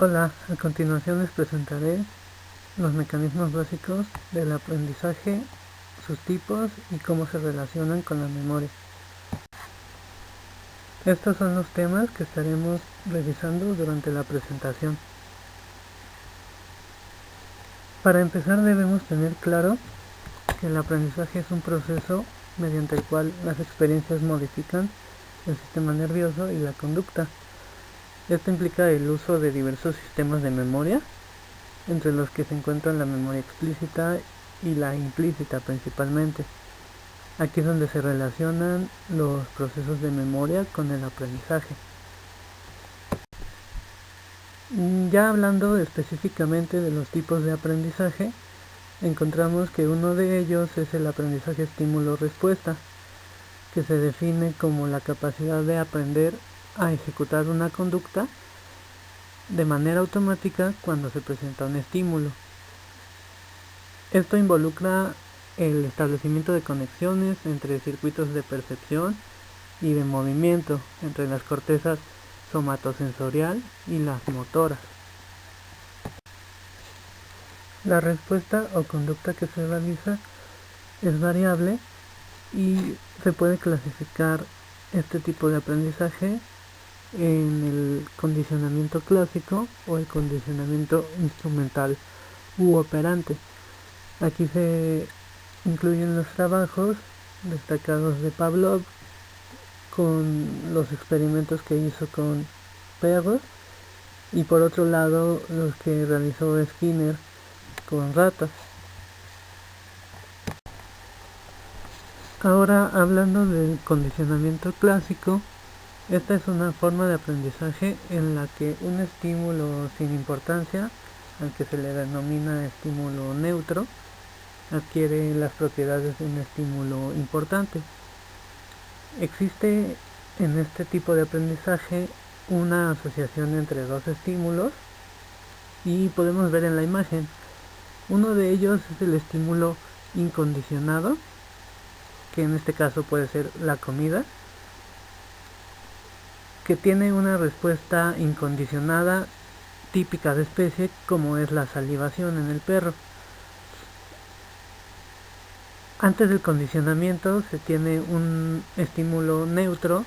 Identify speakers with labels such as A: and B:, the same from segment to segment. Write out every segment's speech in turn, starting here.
A: Hola, a continuación les presentaré los mecanismos básicos del aprendizaje, sus tipos y cómo se relacionan con la memoria. Estos son los temas que estaremos revisando durante la presentación. Para empezar debemos tener claro que el aprendizaje es un proceso mediante el cual las experiencias modifican el sistema nervioso y la conducta. Esto implica el uso de diversos sistemas de memoria, entre los que se encuentran la memoria explícita y la implícita principalmente. Aquí es donde se relacionan los procesos de memoria con el aprendizaje. Ya hablando específicamente de los tipos de aprendizaje, encontramos que uno de ellos es el aprendizaje estímulo-respuesta, que se define como la capacidad de aprender a ejecutar una conducta de manera automática cuando se presenta un estímulo. Esto involucra el establecimiento de conexiones entre circuitos de percepción y de movimiento entre las cortezas somatosensorial y las motoras. La respuesta o conducta que se realiza es variable y se puede clasificar este tipo de aprendizaje en el condicionamiento clásico o el condicionamiento instrumental u operante. Aquí se incluyen los trabajos destacados de Pavlov con los experimentos que hizo con perros y por otro lado los que realizó Skinner con ratas. Ahora hablando del condicionamiento clásico, esta es una forma de aprendizaje en la que un estímulo sin importancia, al que se le denomina estímulo neutro, adquiere las propiedades de un estímulo importante. Existe en este tipo de aprendizaje una asociación entre dos estímulos y podemos ver en la imagen. Uno de ellos es el estímulo incondicionado, que en este caso puede ser la comida, que tiene una respuesta incondicionada típica de especie, como es la salivación en el perro. Antes del condicionamiento se tiene un estímulo neutro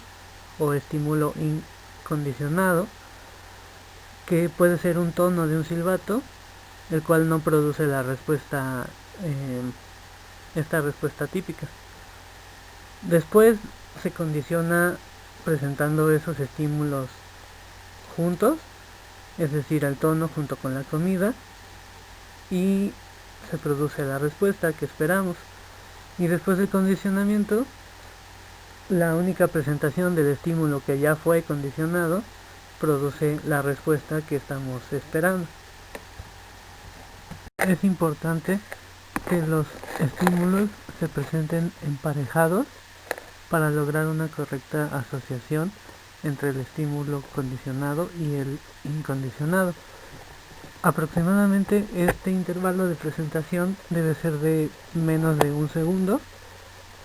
A: o estímulo incondicionado, que puede ser un tono de un silbato, el cual no produce la respuesta, esta respuesta típica. Después se condiciona presentando esos estímulos juntos, es decir, el tono junto con la comida, y se produce la respuesta que esperamos. Y después del condicionamiento, la única presentación del estímulo que ya fue condicionado produce la respuesta que estamos esperando. Es importante que los estímulos se presenten emparejados para lograr una correcta asociación entre el estímulo condicionado y el incondicionado. Aproximadamente este intervalo de presentación debe ser de menos de un segundo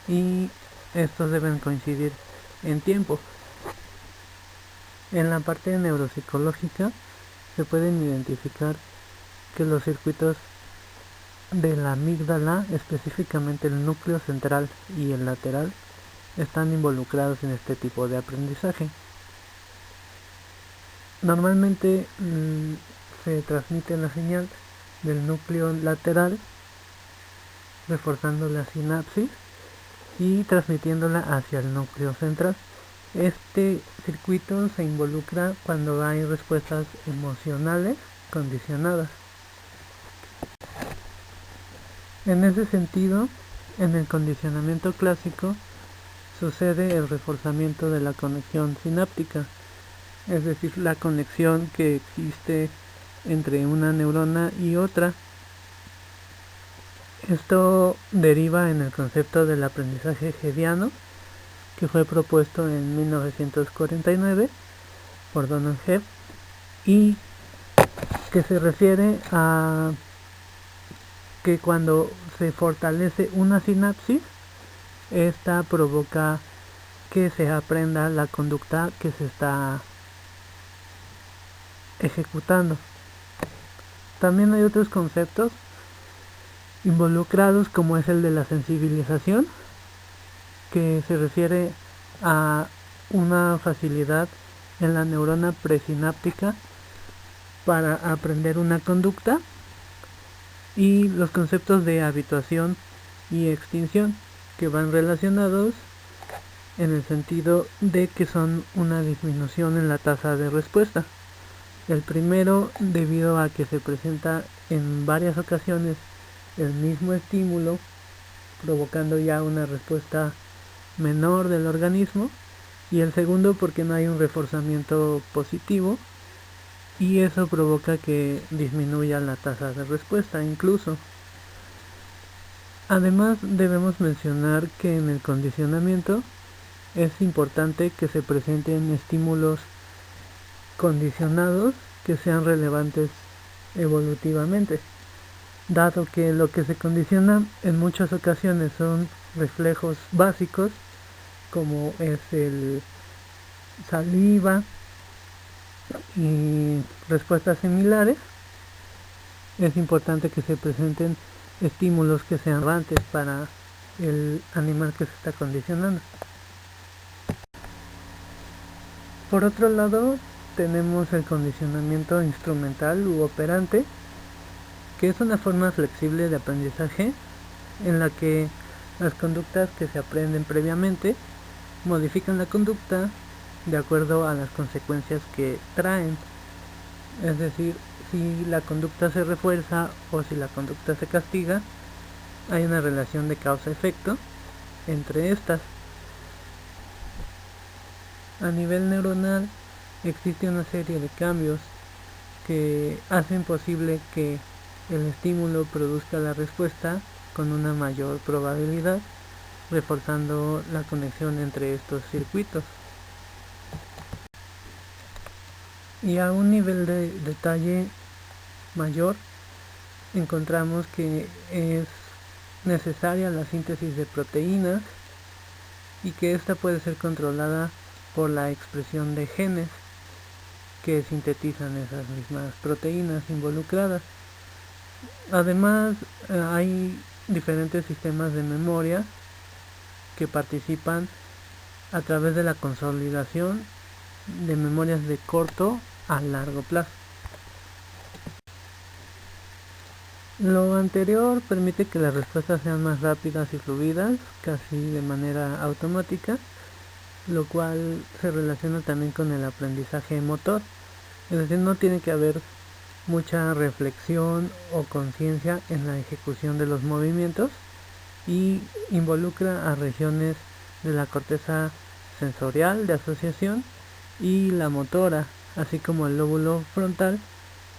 A: y estos deben coincidir en tiempo. En la parte neuropsicológica se pueden identificar que los circuitos de la amígdala, específicamente el núcleo central y el lateral, están involucrados en este tipo de aprendizaje. Normalmente se transmite la señal del núcleo lateral reforzando la sinapsis y transmitiéndola hacia el núcleo central. Este circuito se involucra cuando hay respuestas emocionales condicionadas. En ese sentido, en el condicionamiento clásico sucede el reforzamiento de la conexión sináptica, es decir, la conexión que existe entre una neurona y otra. Esto deriva en el concepto del aprendizaje hediano, que fue propuesto en 1949 por Donald Hebb y que se refiere a que cuando se fortalece una sinapsis, esta provoca que se aprenda la conducta que se está ejecutando. También hay otros conceptos involucrados, como es el de la sensibilización, que se refiere a una facilidad en la neurona presináptica para aprender una conducta, y los conceptos de habituación y extinción, que van relacionados en el sentido de que son una disminución en la tasa de respuesta. El primero, debido a que se presenta en varias ocasiones el mismo estímulo, provocando ya una respuesta menor del organismo, y el segundo porque no hay un reforzamiento positivo, y eso provoca que disminuya la tasa de respuesta incluso. Además, debemos mencionar que en el condicionamiento es importante que se presenten estímulos condicionados que sean relevantes evolutivamente, dado que lo que se condiciona en muchas ocasiones son reflejos básicos, como es el saliva y respuestas similares. Es importante que se presenten estímulos que sean relevantes para el animal que se está condicionando. Por otro lado, tenemos el condicionamiento instrumental u operante, que es una forma flexible de aprendizaje en la que las conductas que se aprenden previamente modifican la conducta de acuerdo a las consecuencias que traen. Es decir, si la conducta se refuerza o si la conducta se castiga, hay una relación de causa-efecto entre estas. A nivel neuronal existe una serie de cambios que hacen posible que el estímulo produzca la respuesta con una mayor probabilidad, reforzando la conexión entre estos circuitos. Y a un nivel de detalle mayor, encontramos que es necesaria la síntesis de proteínas y que esta puede ser controlada por la expresión de genes que sintetizan esas mismas proteínas involucradas. Además, hay diferentes sistemas de memoria que participan a través de la consolidación de memorias de corto a largo plazo. Lo anterior permite que las respuestas sean más rápidas y fluidas, casi de manera automática, lo cual se relaciona también con el aprendizaje motor. Es decir, no tiene que haber mucha reflexión o conciencia en la ejecución de los movimientos, y involucra a regiones de la corteza sensorial de asociación y la motora, así como el lóbulo frontal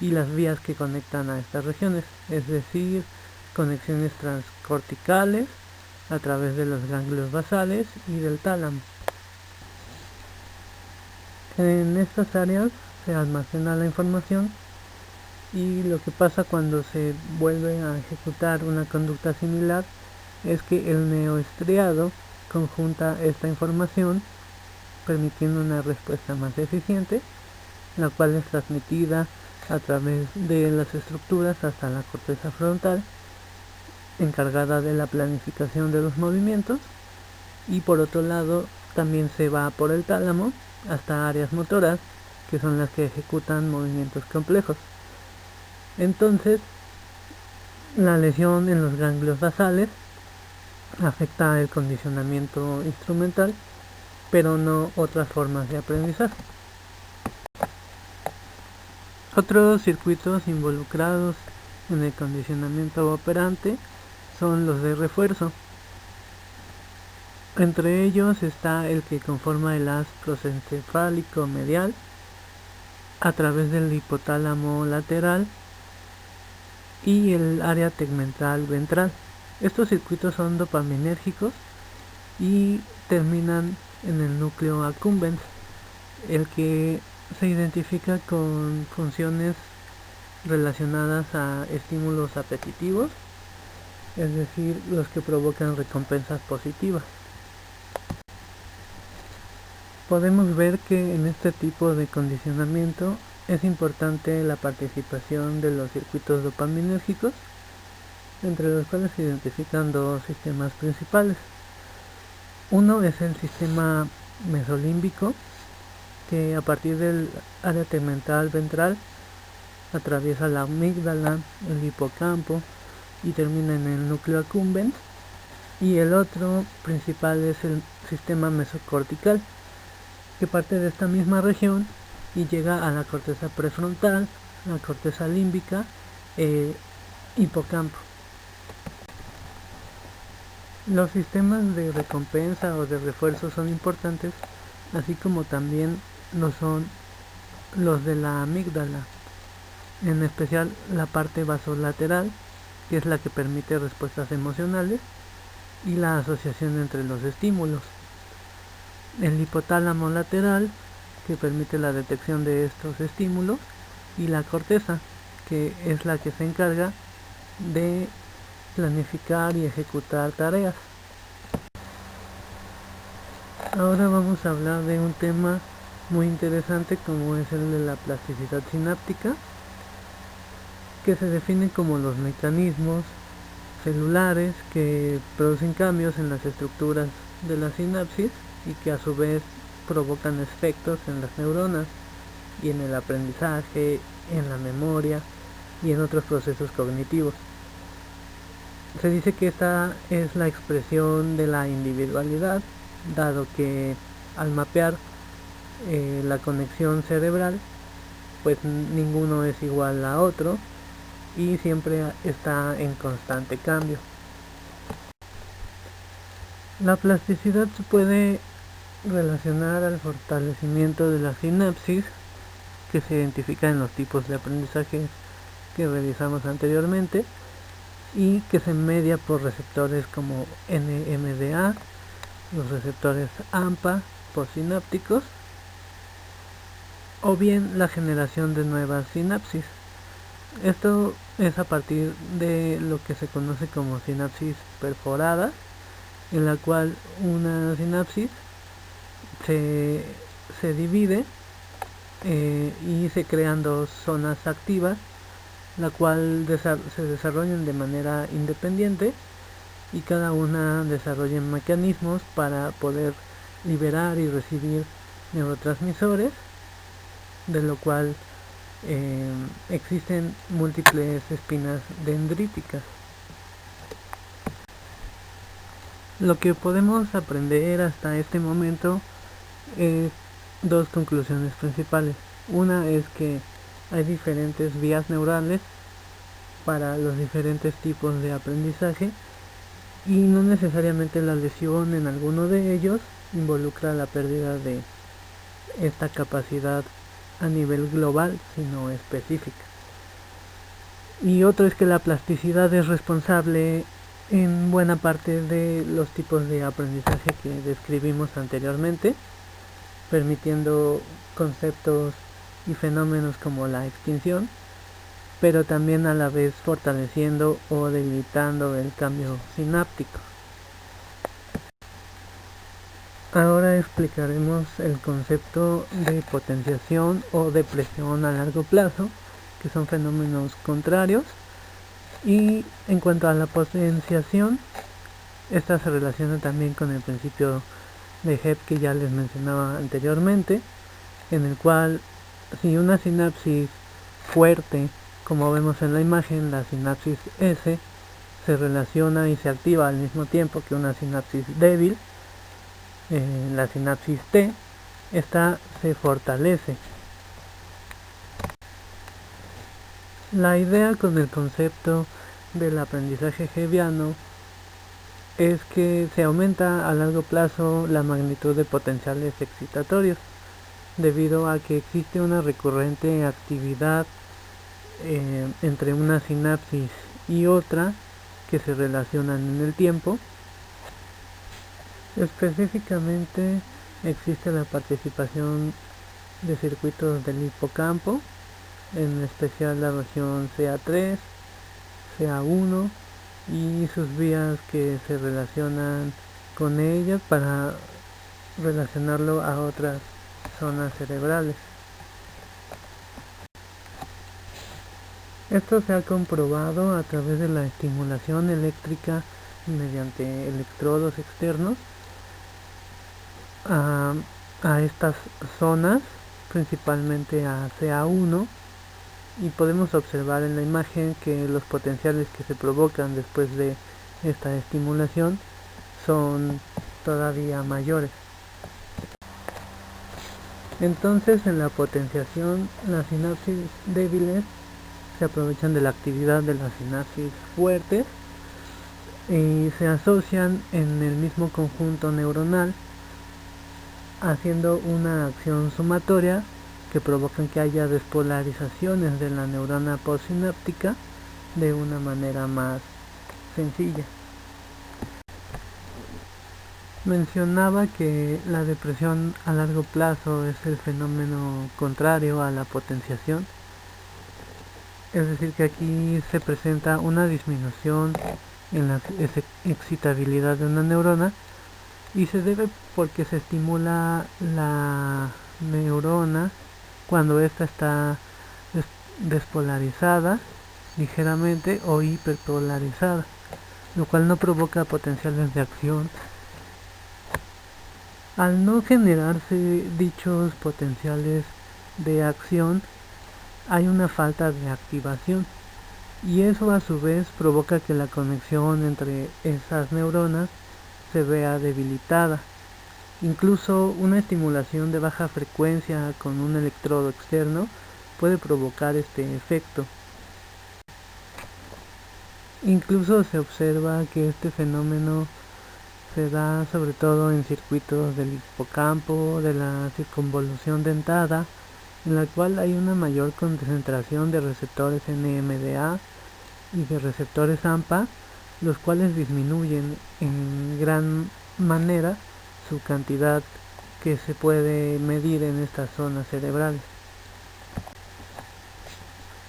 A: y las vías que conectan a estas regiones, es decir, conexiones transcorticales a través de los ganglios basales y del tálamo. En estas áreas se almacena la información, y lo que pasa cuando se vuelve a ejecutar una conducta similar es que el neoestriado conjunta esta información, permitiendo una respuesta más eficiente, la cual es transmitida a través de las estructuras hasta la corteza frontal, encargada de la planificación de los movimientos, y por otro lado también se va por el tálamo hasta áreas motoras, que son las que ejecutan movimientos complejos. Entonces, la lesión en los ganglios basales afecta el condicionamiento instrumental, pero no otras formas de aprendizaje. Otros circuitos involucrados en el condicionamiento operante son los de refuerzo. Entre ellos está el que conforma el haz prosencefálico medial a través del hipotálamo lateral y el área tegmental ventral. Estos circuitos son dopaminérgicos y terminan en el núcleo accumbens, el que se identifica con funciones relacionadas a estímulos apetitivos, es decir, los que provocan recompensas positivas. Podemos ver que en este tipo de condicionamiento es importante la participación de los circuitos dopaminérgicos, entre los cuales se identifican dos sistemas principales. Uno es el sistema mesolímbico, que a partir del área tegmental ventral atraviesa la amígdala, el hipocampo y termina en el núcleo accumbens. Y el otro principal es el sistema mesocortical, que parte de esta misma región y llega a la corteza prefrontal, la corteza límbica, hipocampo. Los sistemas de recompensa o de refuerzo son importantes, así como también lo son los de la amígdala, en especial la parte basolateral, que es la que permite respuestas emocionales y la asociación entre los estímulos. El hipotálamo lateral, que permite la detección de estos estímulos, y la corteza, que es la que se encarga de planificar y ejecutar tareas. Ahora vamos a hablar de un tema muy interesante, como es el de la plasticidad sináptica, que se define como los mecanismos celulares que producen cambios en las estructuras de la sinapsis y que a su vez provocan efectos en las neuronas y en el aprendizaje, en la memoria y en otros procesos cognitivos. Se dice que esta es la expresión de la individualidad, dado que al mapear la conexión cerebral, pues ninguno es igual a otro y siempre está en constante cambio. La plasticidad se puede relacionar al fortalecimiento de la sinapsis, que se identifica en los tipos de aprendizaje que revisamos anteriormente y que se media por receptores como NMDA, los receptores AMPA postsinápticos, o bien la generación de nuevas sinapsis. Esto es a partir de lo que se conoce como sinapsis perforada, en la cual una sinapsis se divide y se crean dos zonas activas, la cual se desarrollan de manera independiente y cada una desarrolla mecanismos para poder liberar y recibir neurotransmisores, de lo cual existen múltiples espinas dendríticas. Lo que podemos aprender hasta este momento es dos conclusiones principales. Una es que hay diferentes vías neurales para los diferentes tipos de aprendizaje y no necesariamente la lesión en alguno de ellos involucra la pérdida de esta capacidad a nivel global, sino específica. Y otro es que la plasticidad es responsable en buena parte de los tipos de aprendizaje que describimos anteriormente, permitiendo conceptos y fenómenos como la extinción, pero también a la vez fortaleciendo o debilitando el cambio sináptico. Ahora explicaremos el concepto de potenciación o depresión a largo plazo, que son fenómenos contrarios. Y en cuanto a la potenciación, esta se relaciona también con el principio de Hebb que ya les mencionaba anteriormente, en el cual si una sinapsis fuerte, como vemos en la imagen, la sinapsis S, se relaciona y se activa al mismo tiempo que una sinapsis débil, la sinapsis T, esta se fortalece. La idea con el concepto del aprendizaje hebbiano es que se aumenta a largo plazo la magnitud de potenciales excitatorios, debido a que existe una recurrente actividad entre una sinapsis y otra que se relacionan en el tiempo. Específicamente existe la participación de circuitos del hipocampo, en especial la región CA3, CA1 y sus vías que se relacionan con ellas para relacionarlo a otras zonas cerebrales. Esto se ha comprobado a través de la estimulación eléctrica mediante electrodos externos a, a estas zonas, principalmente a CA1, y podemos observar en la imagen que los potenciales que se provocan después de esta estimulación son todavía mayores. Entonces, en la potenciación, las sinapsis débiles se aprovechan de la actividad de las sinapsis fuertes y se asocian en el mismo conjunto neuronal, haciendo una acción sumatoria que provocan que haya despolarizaciones de la neurona postsináptica de una manera más sencilla. Mencionaba que la depresión a largo plazo es el fenómeno contrario a la potenciación, es decir que aquí se presenta una disminución en la excitabilidad de una neurona y se debe porque se estimula la neurona cuando ésta está despolarizada ligeramente o hiperpolarizada, lo cual no provoca potenciales de acción. Al no generarse dichos potenciales de acción, hay una falta de activación y eso a su vez provoca que la conexión entre esas neuronas se vea debilitada. Incluso una estimulación de baja frecuencia con un electrodo externo puede provocar este efecto. Incluso se observa que este fenómeno se da sobre todo en circuitos del hipocampo, de la circunvolución dentada, en la cual hay una mayor concentración de receptores NMDA y de receptores AMPA, los cuales disminuyen en gran manera su cantidad que se puede medir en estas zonas cerebrales.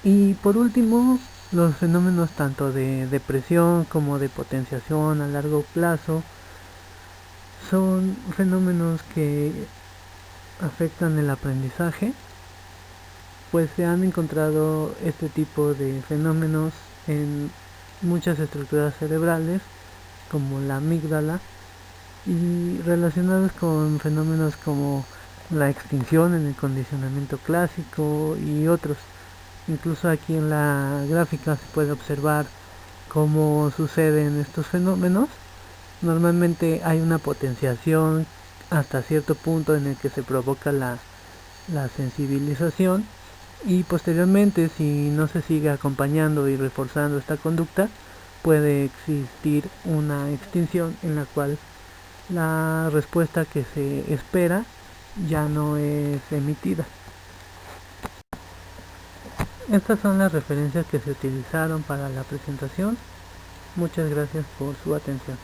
A: Y por último, los fenómenos tanto de depresión como de potenciación a largo plazo son fenómenos que afectan el aprendizaje, pues se han encontrado este tipo de fenómenos en muchas estructuras cerebrales como la amígdala y relacionados con fenómenos como la extinción en el condicionamiento clásico y otros. Incluso aquí en la gráfica se puede observar cómo suceden estos fenómenos. Normalmente hay una potenciación hasta cierto punto en el que se provoca la sensibilización y posteriormente, si no se sigue acompañando y reforzando esta conducta, puede existir una extinción en la cual la respuesta que se espera ya no es emitida. Estas son las referencias que se utilizaron para la presentación. Muchas gracias por su atención.